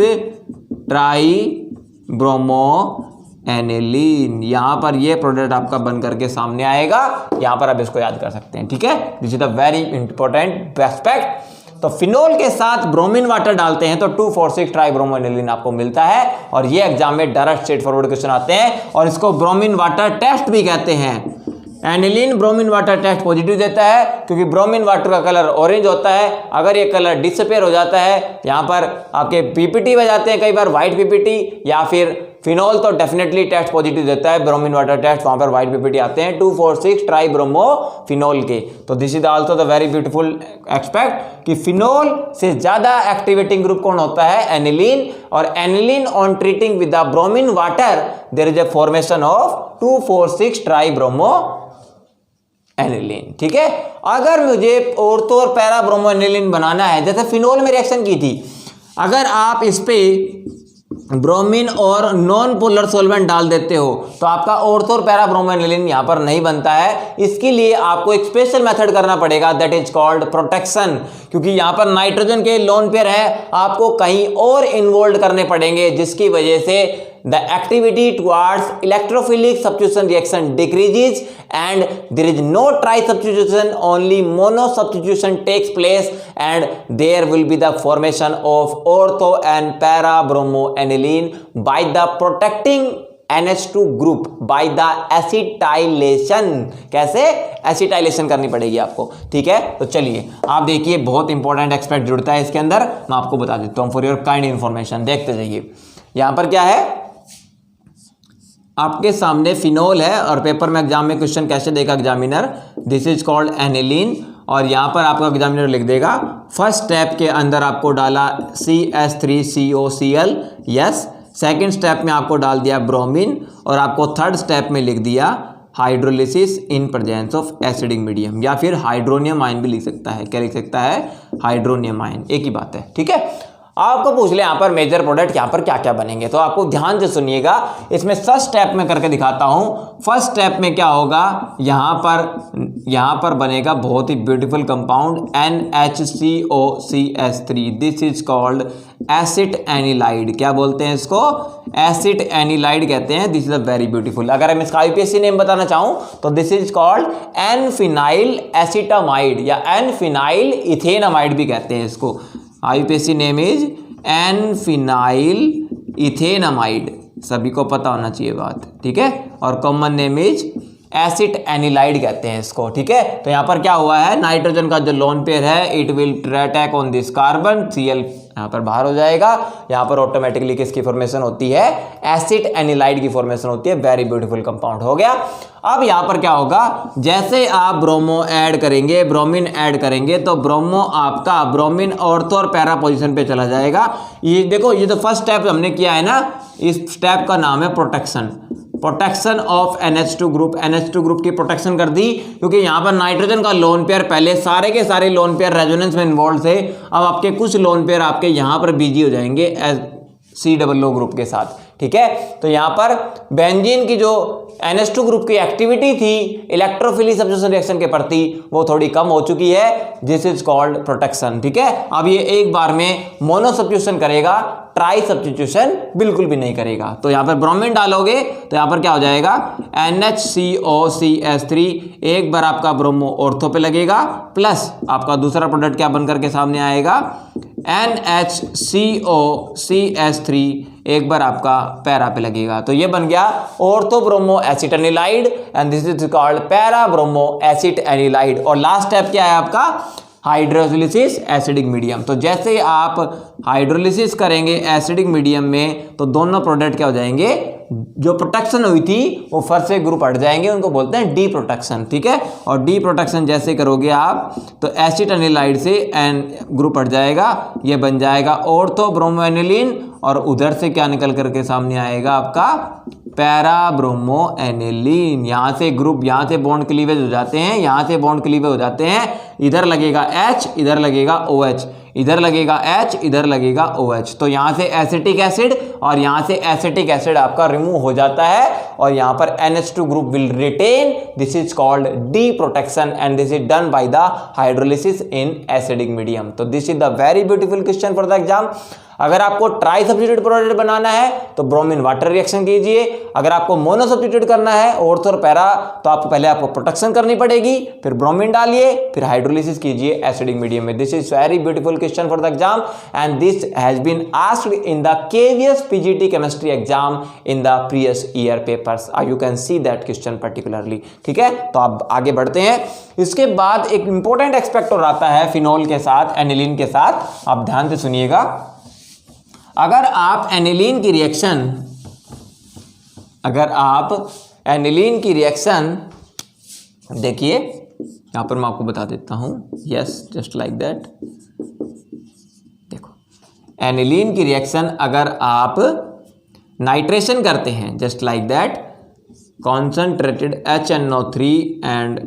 ट्राइब्रोमोएनिलीन। यहां पर ये प्रोडक्ट आपका बन करके सामने आएगा, यहां पर आप इसको याद कर सकते हैं। ठीक है, this is the very important aspect. तो फिनोल के साथ ब्रोमीन वाटर डालते हैं तो 2,4,6 ट्राइब्रोमोएनिलीन आपको मिलता है, और ये एग्जाम में डायरेक्ट स्ट्रेट फॉरवर्ड क्वेश्चन आते हैं, और इसको ब्रोमीन वाटर टेस्ट भी कहते हैं। Aniline bromine water test positive देता है क्योंकि ब्रोमीन वाटर का कलर ऑरेंज होता है। अगर ये कलर डिसअपेयर हो जाता है, यहाँ पर आपके पीपीटी बजाते हैं कई बार व्हाइट पीपीटी, या फिर फिनोल, तो डेफिनेटली टेस्ट पॉजिटिव देता है। ब्रोमीन वाटर टेस्ट वहाँ पर व्हाइट पीपीटी आते हैं 2,4,6 ट्राइब्रोमोफिनोल के। तो this is also the very beautiful expect कि फिनोल से ज्यादा एक्टिवेटिंग ग्रुप कौन होता है? एनिलीन। और aniline on treating with the bromine water there is a formation of 2,4,6 tribromo aniline. ठीक है, अगर मुझे ऑर्थो और पैरा ब्रोमोएनिलीन बनाना है, जैसे फिनोल में रिएक्शन की थी, अगर आप इस पे ब्रोमीन और नॉन पोलर सॉल्वेंट डाल देते हो तो आपका ऑर्थो और पैरा ब्रोमोएनिलीन यहां पर नहीं बनता है। इसके लिए आपको एक स्पेशल मेथड करना पड़ेगा, दैट इज कॉल्ड प्रोटेक्शन। क्योंकि यहां पर नाइट्रोजन के लोन पेयर है, आपको कहीं और इन्वॉल्व करने पड़ेंगे, जिसकी वजह से the activity towards electrophilic substitution reaction decreases and there is no tri substitution, only mono substitution takes place, and there will be the formation of ortho and para bromoaniline by the protecting NH2 group by the acetylation। कैसे? एसिटाइलेशन करनी पड़ेगी आपको। ठीक है, तो चलिए आप देखिए, बहुत इंपॉर्टेंट एक्सपेक्ट जुड़ता है इसके अंदर, मैं आपको बता देता हूं फॉर योर काइंड इंफॉर्मेशन। देखते जाइए, यहां पर क्या है, आपके सामने फिनोल है, और पेपर में एग्जाम में क्वेश्चन कैसे देगा examiner, this is called aniline, और यहाँ पर आपका एग्जामिनर लिख देगा फर्स्ट स्टेप के अंदर आपको डाला CH3COCl, यस। सेकंड स्टेप में आपको डाल दिया ब्रोमीन, और आपको थर्ड स्टेप में लिख दिया hydrolysis in presence of acidic medium, या फिर हाइड्रोनियम आयन भी लिख सकता है। क्या लिख सकता है? हाइड्रोनियम आयन, एक ही बात है। ठीक है, आपको पूछ ले यहाँ पर मेजर प्रोडक्ट यहाँ पर क्या क्या बनेंगे, तो आपको ध्यान से सुनिएगा, इसमें फर्स्ट स्टेप में करके दिखाता हूँ। फर्स्ट स्टेप में क्या होगा, यहाँ पर बनेगा बहुत ही beautiful compound NHCOCH3, this is called acetanilide. क्या बोलते हैं इसको? एसिड एनिलाइड कहते हैं। This is a very beautiful. अगर हम इसका IUPAC नेम बताना चाहूँ तो this is called N phenyl acetamide, या एन फिनाइल इथेनामाइड भी कहते हैं इसको। IUPAC name is N phenyl ethanamide, सभी को पता होना चाहिए बात। ठीक है, और common name is acetanilide कहते हैं इसको। ठीक है, तो यहाँ पर क्या हुआ है, नाइट्रोजन का जो लोन पेयर है, it will attack on this carbon, Cl यहाँ पर बाहर हो जाएगा। यहाँ पर ऑटोमेटिकली किसकी फॉर्मेशन होती है? एसिड एनिलाइड की फॉर्मेशन होती है। वेरी ब्यूटीफुल कंपाउंड हो गया। अब यहाँ पर क्या होगा, जैसे आप ब्रोमो ऐड करेंगे, ब्रोमीन ऐड करेंगे, तो ब्रोमो आपका ब्रोमीन ऑर्थो और पैरा पोजीशन पे चला जाएगा। ये देखो, ये तो फर्स्ट स्टेप हमने किया है ना, इस स्टेप का नाम है protection. Protection of NH2 group, NH2 group की प्रोटेक्शन कर दी, क्योंकि यहाँ पर नाइट्रोजन का लोन पेयर पहले सारे के सारे लोन पेयर रेजोनेंस में इन्वॉल्व थे। अब आपके कुछ लोन पेयर आपके यहाँ पर बिजी हो जाएंगे COO ग्रुप के साथ। ठीक है, तो यहाँ पर बेंजीन की जो NH2 ग्रुप की एक्टिविटी थी इलेक्ट्रोफिलिक सब्स्टिट्यूशन रिएक्शन के प्रति, वो थोड़ी कम हो चुकी है। This is called protection. ठीक है, अब ये एक बार में मोनो सब्स्टिट्यूशन करेगा, ट्राई सब्स्टिट्यूशन बिल्कुल भी नहीं करेगा। तो यहाँ पर ब्रोमीन डालोगे तो यहाँ पर क्या हो जाएगा, NHCOCH3, एक बार आपका ब्रोमो ऑर्थो पे लगेगा, प्लस आपका दूसरा प्रोडक्ट क्या बनकर के सामने आएगा, NHCOCH3, एक बार आपका पैरा पे लगेगा। तो ये बन गया ortho bromo acid anilide, and this is called para bromo acid anilide. और लास्ट स्टेप क्या है आपका, हाइड्रोलिसिस एसिडिक मीडियम। तो जैसे आप हाइड्रोलिसिस करेंगे एसिडिक मीडियम में, तो दोनों प्रोडक्ट क्या हो जाएंगे, जो प्रोटेक्शन हुई थी वो फर्स्ट से ग्रुप हट जाएंगे, उनको बोलते हैं डी प्रोटेक्शन, ठीक है। और डी प्रोटेक्शन जैसे करोगे आप तो एसिटानिलाइड से एन ग्रुप हट जाएगा, ये बन जाएगा ऑर्थो ब्रोमो एनिलीन, और उधर से क्या निकल करके सामने आएगा आपका पैरा ब्रोमो एनिलीन। यहाँ से ग्रुप, यहाँ से बॉन्ड क्लीवेज हो जाते हैं, यहाँ से बॉन्ड क्लीवेज हो जाते हैं, इधर लगेगा H, इधर लगेगा OH, इधर लगेगा H, इधर लगेगा OH। तो यहाँ से एसिटिक एसिड और यहाँ से एसिटिक एसिड आपका रिमूव हो जाता है और यहाँ पर NH2 group will retain. This is called deprotection and this is done by the hydrolysis in acidic medium. तो this is the very beautiful question for the exam. अगर आपको ट्राई सब्स्टिट्यूट प्रोडक्ट बनाना है तो ब्रोमीन वाटर रिएक्शन कीजिए। अगर आपको मोनो सब्स्टिट्यूट करना है ऑर्थो और पैरा तो आपको प्रोटेक्शन करनी पड़ेगी, फिर ब्रोमीन डालिए, फिर हाइड्रोलिसिस कीजिए एसिडिक मीडियम में। This is very beautiful question for the exam and this has been asked in the KVS PGT chemistry exam in the previous year papers. You can see that question particularly, ठीक है। तो आप आगे बढ़ते हैं। इसके बाद एक इंपॉर्टेंट एक्सपेक्ट और आता है फिनोल के साथ, एनिलीन के साथ। आप ध्यान से सुनिएगा। अगर आप एनिलीन की रिएक्शन देखिए, यहां पर मैं आपको बता देता हूं, यस जस्ट लाइक दैट। देखो एनिलीन की रिएक्शन अगर आप नाइट्रेशन करते हैं just like that, concentrated HNO3 and,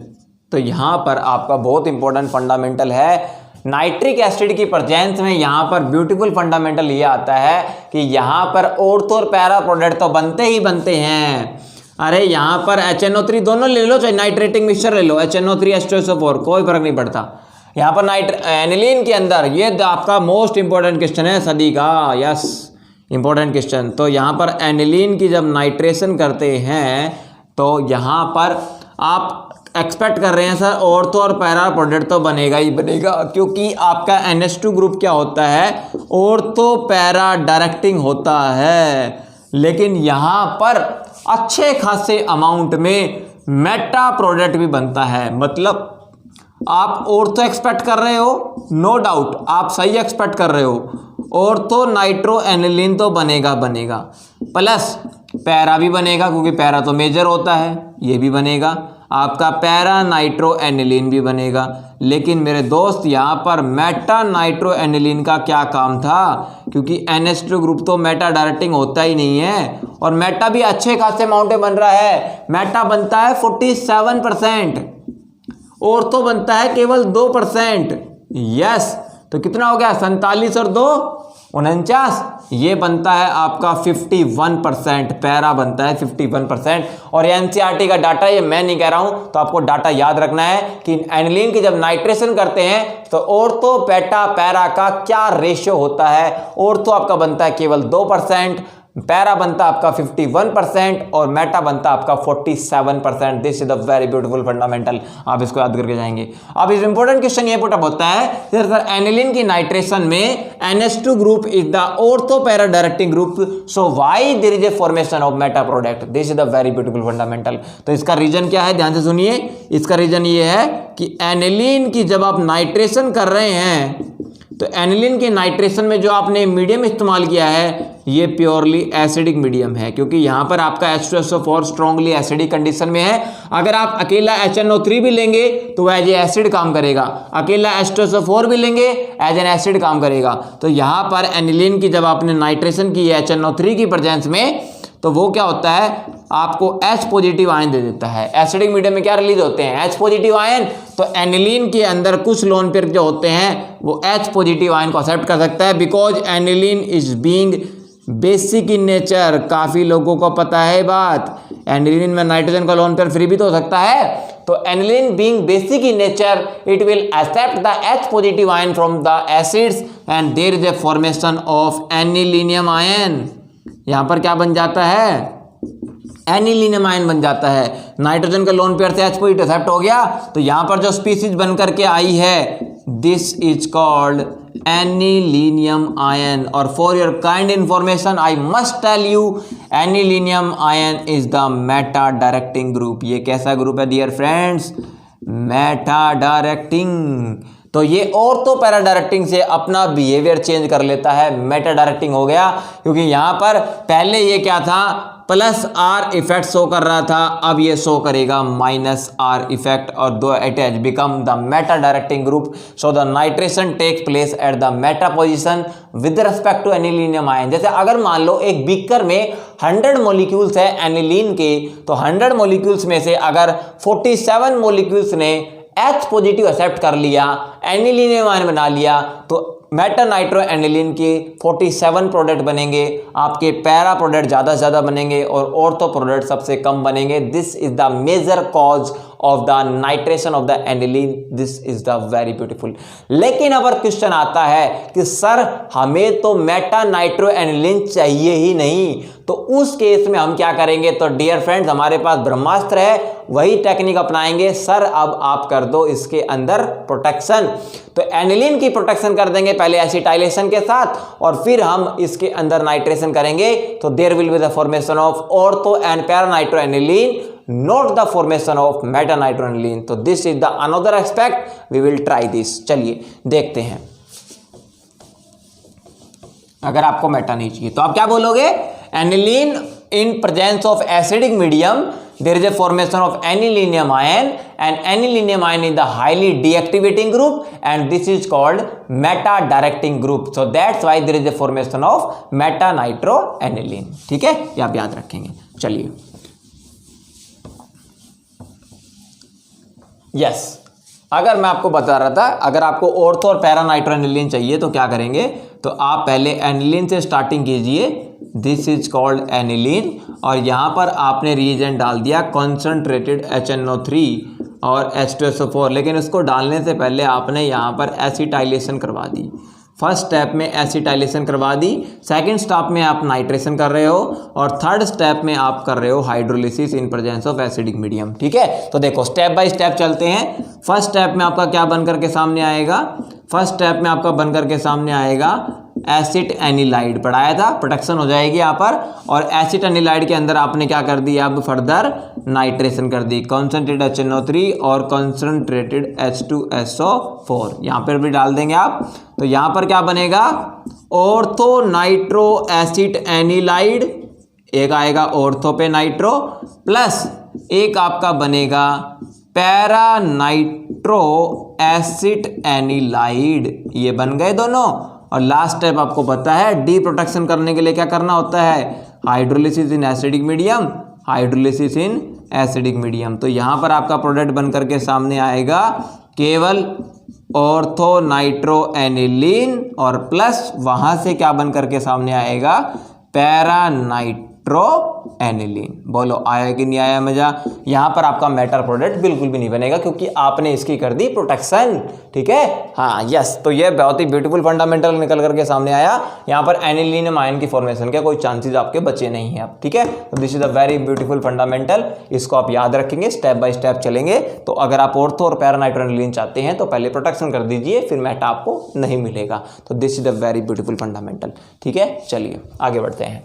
तो यहां पर आपका बहुत इंपॉर्टेंट फंडामेंटल है नाइट्रिक एसिड की प्रेजेंस में। यहां पर ब्यूटीफुल फंडामेंटल ये आता है कि यहां पर ऑर्थो और पैरा प्रोडक्ट तो बनते ही बनते हैं। अरे यहां पर HNO3 दोनों ले लो, चाहे नाइट्रेटिंग मिक्सचर ले लो, HNO3 H2SO4 कोई फर्क नहीं पड़ता। यहां पर एनिलीन के अंदर ये आपका मोस्ट इंपॉर्टेंट क्वेश्चन है सदी का, यस इंपॉर्टेंट क्वेश्चन। तो यहां पर एनिलीन की जब नाइट्रेशन करते हैं तो यहां पर आप एक्सपेक्ट कर रहे हैं सर ऑर्थो और पैरा प्रोडक्ट तो बनेगा ही बनेगा, क्योंकि आपका NH2 ग्रुप क्या होता है, ऑर्थो पैरा डायरेक्टिंग होता है। लेकिन यहां पर अच्छे खासे अमाउंट में मेटा प्रोडक्ट भी बनता है। मतलब आप ऑर्थो एक्सपेक्ट कर रहे हो, नो डाउट आप सही एक्सपेक्ट कर रहे हो, ऑर्थो नाइट्रो एनिलीन तो बनेगा बनेगा, प्लस पैरा भी बनेगा क्योंकि पैरा तो मेजर होता है, ये भी बनेगा, आपका पैरा नाइट्रो एनिलीन भी बनेगा। लेकिन मेरे दोस्त यहाँ पर मेटा नाइट्रो एनिलीन का क्या काम था, क्योंकि NH2 ग्रुप तो मेटा डायरेक्टिंग होता ही नहीं है और मेटा भी अच्छे खासे अमाउंट में बन रहा है। मेटा बनता है 47%, ऑर्थो बनता है केवल 2%। यस, तो कितना हो गया, 47 और 2 49, ये बनता है आपका 51%, पैरा बनता है 51%। और NCERT का डाटा, ये मैं नहीं कह रहा हूं, तो आपको डाटा याद रखना है कि एनिलीन की जब नाइट्रेशन करते हैं तो ऑर्थो पेटा पैरा का क्या रेशियो होता है। ऑर्थो आपका बनता है केवल 2%, पैरा बनता आपका 51% और मेटा बनता आपका 47%। This is the very beautiful fundamental, आप इसको याद करके जाएंगे। अब इस इंपॉर्टेंट क्वेश्चन ये पुट अप होता है सर एनिलीन की नाइट्रेशन में NH2 group is the ortho para directing group, so why there is a formation of meta product. This is the very beautiful fundamental. तो इसका रीजन क्या है, ध्यान से सुनिए। इसका रीजन ये है कि एनिलीन की जब आप नाइट्रेशन कर रहे हैं तो एनिलीन के नाइट्रेशन में जो आपने मीडियम इस्तेमाल किया है ये प्योरली एसिडिक मीडियम है, क्योंकि यहां पर आपका H2SO4 स्ट्रांगली एसिडिक कंडीशन में है। अगर आप अकेला HNO3 भी लेंगे तो एज ए एसिड काम करेगा, अकेला H2SO4 भी लेंगे एज एन एसिड काम करेगा। तो यहां पर एनिलीन की जब आपने नाइट्रेशन की है HNO3 की प्रेजेंस में, तो वो क्या होता है, आपको H पॉजिटिव आयन दे देता है। एसिडिक मीडियम में क्या रिलीज होते हैं, H पॉजिटिव आयन। तो एनिलीन के अंदर कुछ लोन पेयर जो होते हैं वो H पॉजिटिव आयन को एक्सेप्ट कर सकता है, because aniline is being basic in nature. काफी लोगों को पता है बात, एनिलीन में नाइट्रोजन का लोन पेयर फ्री भी तो हो सकता है। तो aniline being basic in nature, it will accept the H positive ion from the acids and there is a formation of anilinium ion. यहां पर क्या बन जाता है, एनिलीनियम आयन बन जाता है। नाइट्रोजन का लोन पेयर से H पॉजिटिव एक्सेप्ट हो गया, तो यहां पर जो स्पीसीज बन करके आई है this is called anilinium ion. और for your kind information I must tell you, anilinium ion is the meta directing group. ये कैसा ग्रुप है डियर फ्रेंड्स, मेटा डायरेक्टिंग। तो ये ऑर्थो पैरा डायरेक्टिंग से अपना बिहेवियर चेंज कर लेता है, मेटा डायरेक्टिंग हो गया। क्योंकि यहां पर पहले ये क्या था, प्लस आर इफेक्ट शो कर रहा था, अब ये शो करेगा माइनस आर इफेक्ट, और दो it has become the meta directing group. So the nitration takes place at the meta position with respect to anilinium ion. जैसे अगर मान लो एक बीकर में 100 मॉलिक्यूल्स है एनिलीन के, तो 100 मॉलिक्यूल्स में से अगर 47 मॉलिक्यूल्स ने H पॉजिटिव एक्सेप्ट कर लिया, एनिलीनियम आयन बना लिया, तो मेटा नाइट्रो एनिलीन के 47 प्रोडक्ट बनेंगे, आपके पैरा प्रोडक्ट ज़्यादा से ज़्यादा बनेंगे और ऑर्थो प्रोडक्ट सबसे कम बनेंगे। This is the major cause of the nitration of the aniline. This is the very beautiful. लेकिन अगर क्वेश्चन आता है कि सर हमें तो मेटा नाइट्रो एनिलीन चाहिए ही नहीं, तो उस केस में हम क्या करेंगे? तो डियर फ्रेंड्स, हमारे पास ब्रह्मास्त्र है, वही टेक्निक अपनाएंगे। सर अब आप कर दो इसके अंदर प्रोटेक्शन, तो एनिलीन की प्रोटेक्शन कर देंगे पहले एसिटाइलेशन के साथ, और फिर हम इसके अंदर नाइट्रेशन करेंगे। तो there will be the formation of ortho and para nitro aniline, not the formation of meta nitro aniline. तो this is the another aspect, we will try this. चलिए देखते हैं। अगर आपको मेटा नहीं चाहिए तो आप क्या बोलोगे? Aniline in presence of acidic medium there is a formation of anilinium ion, and anilinium ion is the highly deactivating group and this is called meta directing group. So that's why there is a formation of meta nitro aniline. ठीक है, ये आप याद रखेंगे। चलिए यस, अगर मैं आपको बता रहा था अगर आपको ऑर्थो और पैरा नाइट्रो एनिलीन चाहिए तो क्या करेंगे? तो आप पहले एनिलीन से स्टार्टिंग कीजिए, दिस इज कॉल्ड एनिलीन, और यहाँ पर आपने रिएजेंट डाल दिया कॉन्सेंट्रेटेड HNO3 और H2SO4, लेकिन उसको डालने से पहले आपने यहाँ पर एसिटाइलेशन करवा दी। फर्स्ट स्टेप में एसिटाइलेशन करवा दी, सेकंड स्टेप में आप नाइट्रेशन कर रहे हो, और थर्ड स्टेप में आप कर रहे हो hydrolysis in presence of acidic medium. ठीक है, तो देखो स्टेप बाय स्टेप चलते हैं। फर्स्ट स्टेप में आपका क्या बन करके सामने आएगा? फर्स्ट स्टेप में आपका बन करके सामने आएगा एसिड एनिलाइड, पढ़ाया था, प्रोटेक्शन हो जाएगी यहाँ पर, और एसिड एनिलाइड के अंदर आपने क्या कर दिया? अब फर्दर नाइट्रेशन कर दी, कॉन्सेंट्रेटेड HNO3 और कॉन्सेंट्रेटेड H2SO4 यहाँ पर भी डाल देंगे आप। तो यहाँ पर क्या बनेगा? ऑर्थो नाइट्रो एसिड एनिलाइड, एक आएगा ऑर्थो पे नाइट्रो, प्लस एक आपका बनेगा पैरा नाइट्रो एसिड एनिलाइड, ये बन गए दोनों। और लास्ट स्टेप आपको पता है, डी प्रोटेक्शन करने के लिए क्या करना होता है? Hydrolysis in acidic medium, hydrolysis in acidic medium. तो यहाँ पर आपका प्रोडक्ट बन करके सामने आएगा केवल ऑर्थो नाइट्रो एनिलीन, और प्लस वहाँ से क्या बन करके सामने आएगा? Para nitro aniline. बोलो आया कि नहीं आया मजा? यहाँ पर आपका मेटा प्रोडक्ट बिल्कुल भी नहीं बनेगा क्योंकि आपने इसकी कर दी प्रोटेक्शन। ठीक है, हाँ यस। तो ये बहुत ही ब्यूटीफुल फंडामेंटल निकल करके सामने आया। यहाँ पर एनिलीनियम आयन की फॉर्मेशन के कोई चांसेस आपके बचे नहीं है अब। ठीक है, तो this is a very beautiful fundamental, इसको आप याद रखेंगे, स्टेप बाय स्टेप चलेंगे। तो अगर आप ऑर्थो और पैरा नाइट्रो एनिलीन चाहते हैं तो पहले प्रोटेक्शन कर दीजिए, फिर मेटा आपको नहीं मिलेगा। तो this is a very beautiful fundamental. ठीक है, चलिए आगे बढ़ते हैं।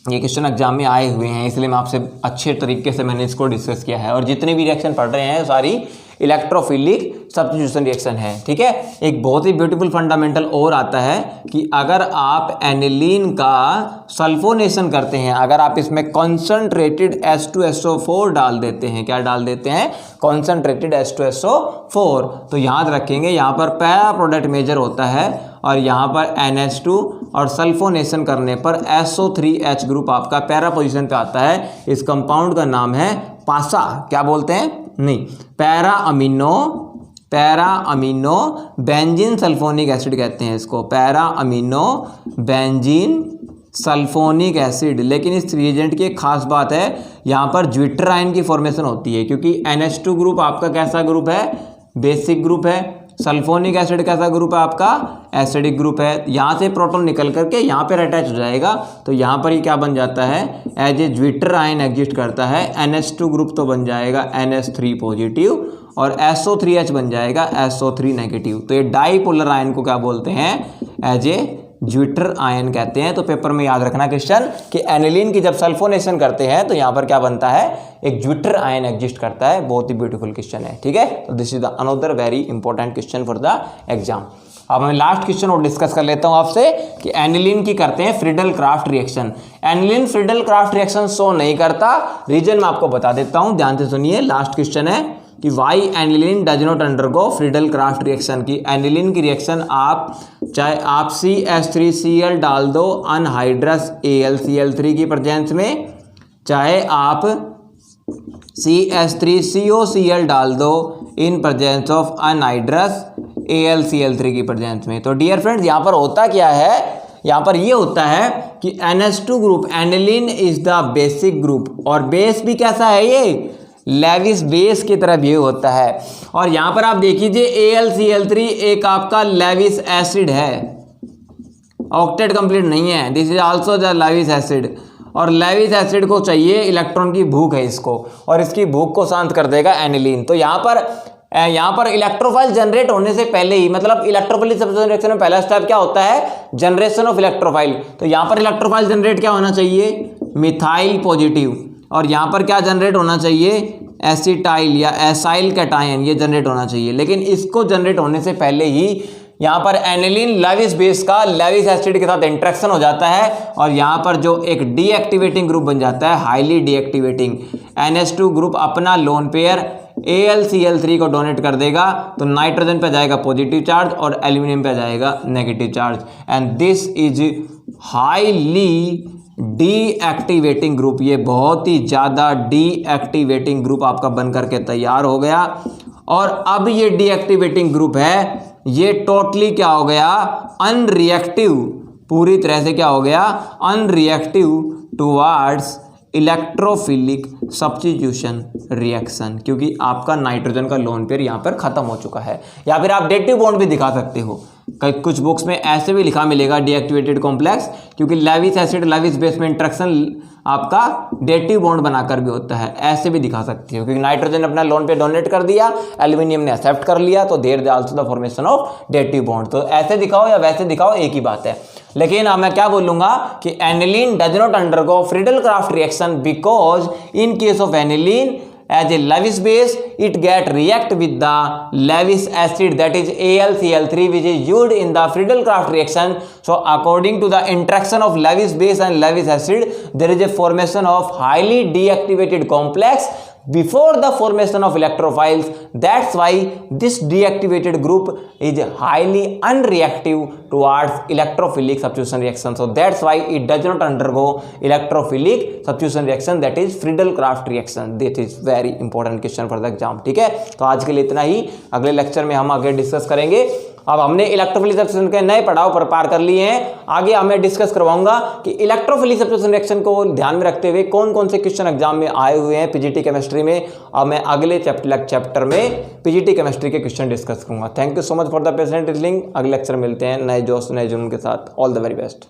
ये क्वेश्चन एग्जाम में आए हुए हैं, इसलिए मैं आपसे अच्छे तरीके से मैंने इसको डिस्कस किया है, और जितने भी रिएक्शन पढ़ रहे हैं सारी इलेक्ट्रोफिलिक सब्स्टिट्यूशन रिएक्शन है। ठीक है, एक बहुत ही ब्यूटीफुल फंडामेंटल और आता है कि अगर आप एनिलीन का सल्फोनेशन करते हैं, अगर आप इसमें कॉन्सेंट्रेटेड H2SO4 डाल देते हैं, क्या डाल देते हैं? कॉन्सेंट्रेटेड H2SO4, तो याद रखेंगे यहाँ पर पैरा प्रोडक्ट मेजर होता है, और यहाँ पर NH2, और सल्फोनेशन करने पर SO3H ग्रुप आपका पैरा पोजीशन पे आता है। इस कंपाउंड का नाम है पासा, क्या बोलते हैं? नहीं, para amino benzene sulphonic acid कहते हैं इसको, para amino benzene sulphonic acid. लेकिन इस रिएजेंट की एक खास बात है, यहाँ पर ज्विटर आयन की फॉर्मेशन होती है, क्योंकि NH2 ग्रुप आपका कैसा ग्रुप है? बेसिक ग्रुप है। सल्फोनिक एसिड कैसा ग्रुप है आपका? एसिडिक ग्रुप है। यहाँ से प्रोटॉन निकल करके यहाँ पर अटैच हो जाएगा, तो यहाँ पर ही क्या बन जाता है? As a zwitter ion exist करता है। NH2 ग्रुप तो बन जाएगा NH3 पॉजिटिव, और SO3H बन जाएगा SO3 नेगेटिव। तो ये डाईपोलर आयन को क्या बोलते हैं? एज ए ज्विटर आयन कहते हैं। तो पेपर में याद रखना क्वेश्चन कि एनिलीन की जब सल्फोनेशन करते हैं तो यहाँ पर क्या बनता है? एक ज्विटर आयन एग्जिस्ट करता है। बहुत ही ब्यूटीफुल क्वेश्चन है। ठीक है, तो this is the another very important question for the exam. अब मैं लास्ट क्वेश्चन और डिस्कस कर लेता हूं आपसे कि एनिलीन की करते हैं Friedel Craft reaction. Aniline Friedel Craft reaction show नहीं करता, रीजन मैं आपको बता देता हूं, ध्यान से सुनिए। लास्ट क्वेश्चन है कि why aniline does not undergo Friedel Craft reaction. की एनिलीन की रिएक्शन आप चाहे आप CH3Cl डाल दो अनहाइड्रस AlCl3 की प्रेजेंस में, चाहे आप CH3COCl डाल दो in presence of anhydrous AlCl3 की प्रेजेंस में। तो डियर फ्रेंड्स यहाँ पर होता क्या है, यहाँ पर ये होता है कि NH2 group aniline is the basic group, और बेस भी कैसा है, ये लेविस बेस की तरह बिहेव होता है। और यहाँ पर आप देखिए AlCl3 एक आपका लेविस एसिड है, ऑक्टेट कंप्लीट नहीं है, this is also the Lewis acid. और लेविस एसिड को चाहिए इलेक्ट्रॉन की भूख है इसको, और इसकी भूख को शांत कर देगा एनिलीन। तो यहाँ पर इलेक्ट्रोफाइल जनरेट होने से पहले ही, मतलब इलेक्ट्रोफिलिक सब्स्टिट्यूशन रिएक्शन में पहला स्टेप क्या होता है, जनरेशन ऑफ इलेक्ट्रोफाइल। तो यहाँ पर इलेक्ट्रोफाइल जनरेट क्या होना चाहिए, मिथाइल पॉजिटिव, और यहाँ पर क्या जनरेट होना चाहिए, एसिटाइल या एसाइल कैटायन, ये जनरेट होना चाहिए। लेकिन इसको जनरेट होने से पहले ही यहाँ पर एनिलीन लेविस बेस का लेविस एसिड के साथ इंटरेक्शन हो जाता है, और यहाँ पर जो एक डीएक्टिवेटिंग ग्रुप बन जाता है, हाईली डीएक्टिवेटिंग। NH2 ग्रुप अपना लोन पेयर AlCl3 को डोनेट कर देगा, तो नाइट्रोजन पे जाएगा पॉजिटिव चार्ज और एल्यूमिनियम पे जाएगा negative charge, and this is highly deactivating group. ये बहुत ही ज़्यादा डीएक्टिवेटिंग ग्रुप आपका बन करके तैयार हो गया। और अब ये डीएक्टिवेटिंग ग्रुप है, ये टोटली क्या हो गया, अनरिएक्टिव, पूरी तरह से क्या हो गया, unreactive towards electrophilic substitution reaction, क्योंकि आपका नाइट्रोजन का लोन पेयर यहाँ पर खत्म हो चुका है। या फिर आप डेटिव बॉन्ड भी दिखा सकते हो, कुछ बुक्स में ऐसे भी लिखा मिलेगा डीएक्टिवेटेड कॉम्प्लेक्स, क्योंकि लेविस एसिड लेविस बेस में इंटरेक्शन आपका डेटिव बॉन्ड बनाकर भी होता है, ऐसे भी दिखा सकते हो, क्योंकि नाइट्रोजन अपना लोन पे डोनेट कर दिया, एल्यूमिनियम ने एक्सेप्ट कर लिया, तो there is also the formation of dative bond. तो ऐसे दिखाओ या वैसे दिखाओ एक ही बात है। लेकिन अब मैं क्या बोलूंगा कि aniline does not undergo Friedel Craft reaction because in case of aniline as a Lewis base it get react with the Lewis acid, that is AlCl3, which is used in the Friedel-Crafts reaction. So according to the interaction of Lewis base and Lewis acid, there is a formation of highly deactivated complex before the formation of electrophiles. That's why this deactivated group is highly unreactive towards electrophilic substitution reaction. So that's why it does not undergo electrophilic substitution reaction, that is Friedel-Crafts reaction. This is very important question for the exam. ठीक है, तो आज के लिए इतना ही, अगले लेक्चर में हम आगे डिस्कस करेंगे। अब हमने इलेक्ट्रोफिलिक सब्स्टिट्यूशन के नए पड़ाव पर पार कर लिए हैं, आगे हमें डिस्कस करवाऊंगा कि इलेक्ट्रोफिलिक सब्स्टिट्यूशन रिएक्शन को ध्यान में रखते हुए कौन कौन से क्वेश्चन एग्जाम में आए हुए हैं पीजीटी केमिस्ट्री में। अब मैं अगले चैप्टर में पीजीटी केमिस्ट्री के क्वेश्चन डिस्कस करूंगा। Thank you so much for the present listening. अगले लेक्चर मिलते हैं नए जोश नए जुनून के साथ। All the very best.